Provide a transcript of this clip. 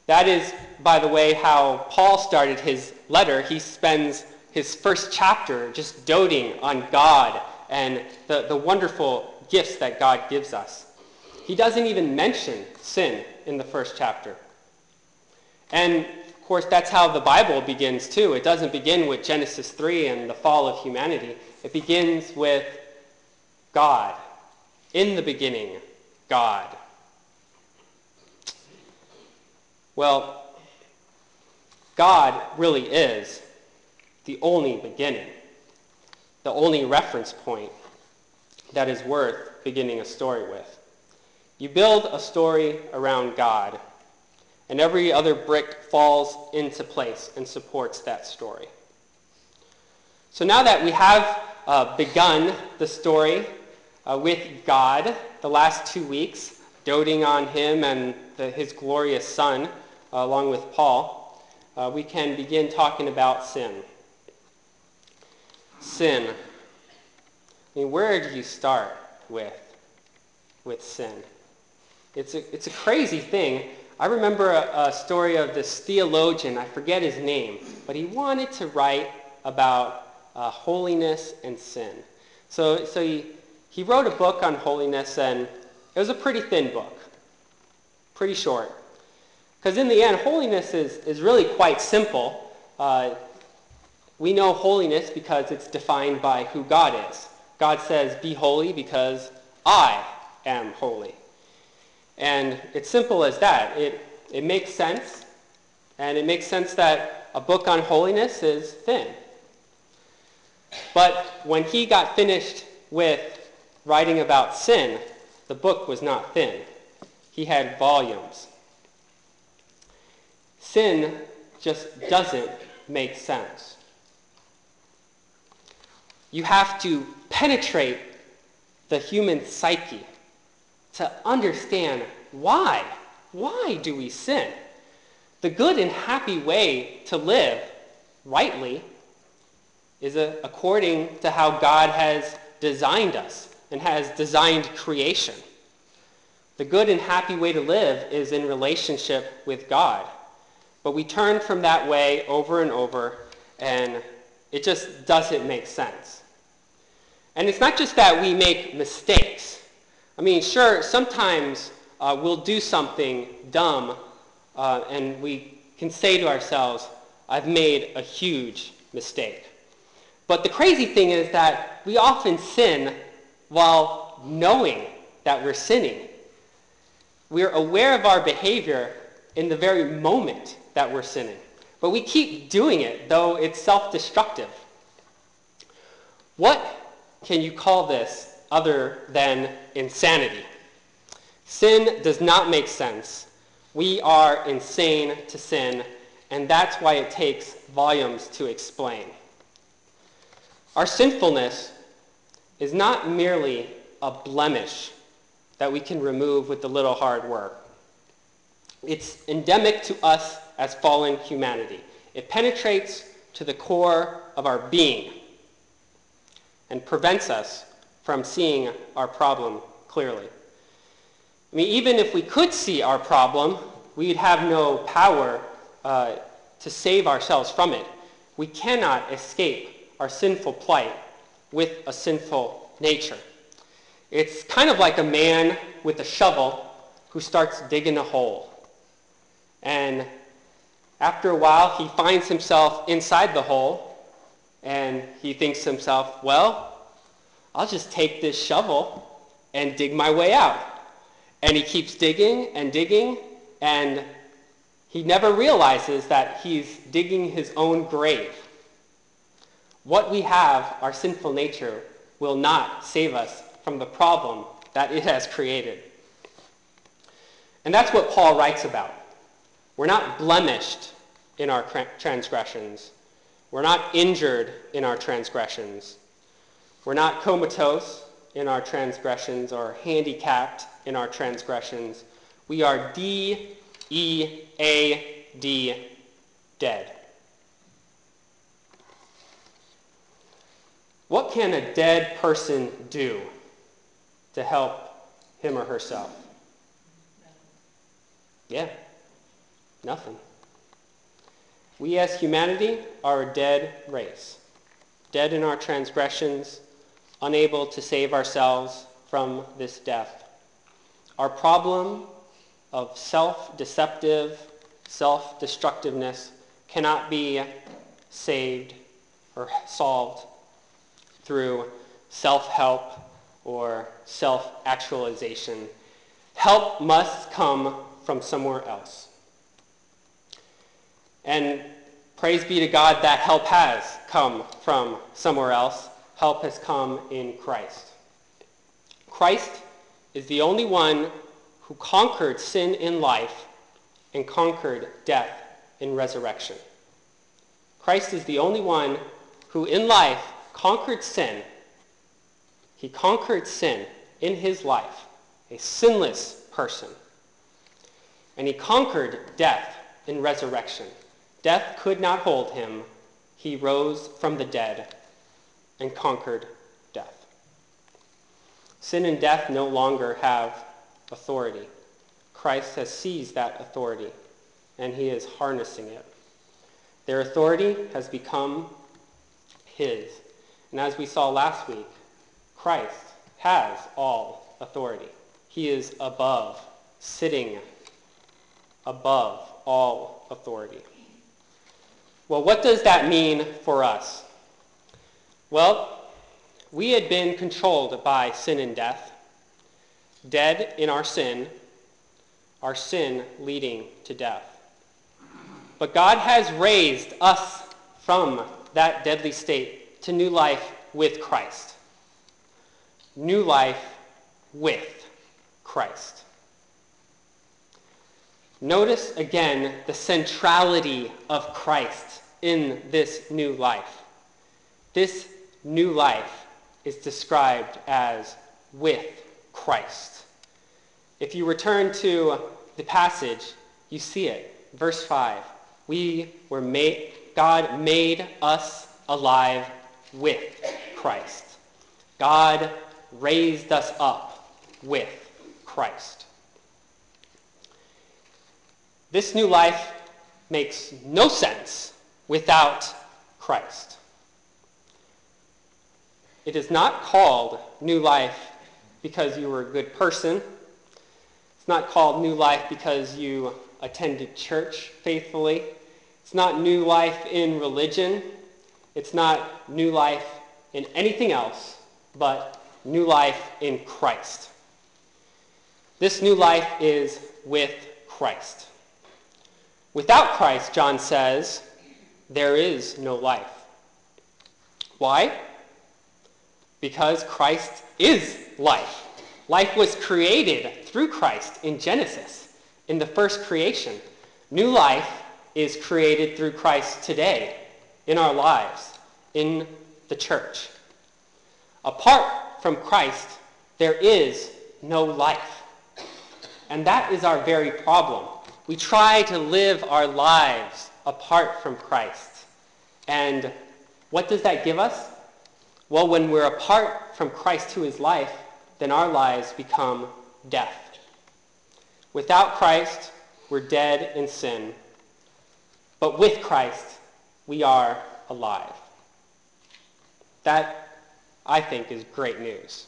That is, by the way, how Paul started his letter. He spends his first chapter just doting on God and the wonderful gifts that God gives us. He doesn't even mention sin in the first chapter. And, of course, that's how the Bible begins, too. It doesn't begin with Genesis 3 and the fall of humanity. It begins with God. In the beginning, God. Well, God really is the only beginning, the only reference point that is worth beginning a story with. You build a story around God, and every other brick falls into place and supports that story. So now that we have begun the story with God the last 2 weeks, doting on him and his glorious Son, along with Paul, we can begin talking about sin. Sin. I mean, where do you start with sin? It's a crazy thing. I remember a story of this theologian, I forget his name, but he wanted to write about holiness and sin. So he wrote a book on holiness, and it was a pretty thin book, pretty short. Because in the end, holiness is really quite simple. We know holiness because it's defined by who God is. God says, "Be holy because I am holy." And it's simple as that. It makes sense, and it makes sense that a book on holiness is thin. But when he got finished with writing about sin, the book was not thin. He had volumes. Sin just doesn't make sense. You have to penetrate the human psyche to understand why. Why do we sin? The good and happy way to live rightly is according to how God has designed us and has designed creation. The good and happy way to live is in relationship with God. But we turn from that way over and over, and it just doesn't make sense. And it's not just that we make mistakes. I mean, sure, sometimes we'll do something dumb, and we can say to ourselves, "I've made a huge mistake." But the crazy thing is that we often sin while knowing that we're sinning. We're aware of our behavior in the very moment that we're sinning. But we keep doing it, though it's self-destructive. What can you call this other than insanity? Sin does not make sense. We are insane to sin, and that's why it takes volumes to explain. Our sinfulness is not merely a blemish that we can remove with a little hard work. It's endemic to us as fallen humanity. It penetrates to the core of our being and prevents us from seeing our problem clearly. I mean, even if we could see our problem, we'd have no power to save ourselves from it. We cannot escape our sinful plight with a sinful nature. It's kind of like a man with a shovel who starts digging a hole. And after a while, he finds himself inside the hole, and he thinks to himself, well, I'll just take this shovel and dig my way out. And he keeps digging, and he never realizes that he's digging his own grave. What we have, our sinful nature, will not save us from the problem that it has created. And that's what Paul writes about. We're not blemished in our transgressions. We're not injured in our transgressions. We're not comatose in our transgressions or handicapped in our transgressions. We are D-E-A-D, dead. What can a dead person do to help him or herself? Yeah. Nothing. We as humanity are a dead race, dead in our transgressions, unable to save ourselves from this death. Our problem of self-deceptive, self-destructiveness cannot be saved or solved through self-help or self-actualization. Help must come from somewhere else. And praise be to God that help has come from somewhere else. Help has come in Christ. Christ is the only one who conquered sin in life and conquered death in resurrection. Christ is the only one who in life conquered sin. He conquered sin in his life, a sinless person. And he conquered death in resurrection. Death could not hold him. He rose from the dead and conquered death. Sin and death no longer have authority. Christ has seized that authority, and he is harnessing it. Their authority has become his. And as we saw last week, Christ has all authority. He is above, sitting above all authority. Well, what does that mean for us? Well, we had been controlled by sin and death, dead in our sin leading to death. But God has raised us from that deadly state to new life with Christ. New life with Christ. Notice again the centrality of Christ in this new life. This new life is described as with Christ. If you return to the passage, you see it. Verse 5. God made us alive with Christ. God raised us up with Christ. This new life makes no sense without Christ. It is not called new life because you were a good person. It's not called new life because you attended church faithfully. It's not new life in religion. It's not new life in anything else but new life in Christ. This new life is with Christ. Without Christ, John says, there is no life. Why? Because Christ is life. Life was created through Christ in Genesis, in the first creation. New life is created through Christ today, in our lives, in the church. Apart from Christ, there is no life. And that is our very problem. We try to live our lives apart from Christ. And what does that give us? Well, when we're apart from Christ who is life, then our lives become death. Without Christ, we're dead in sin. But with Christ, we are alive. That, I think, is great news.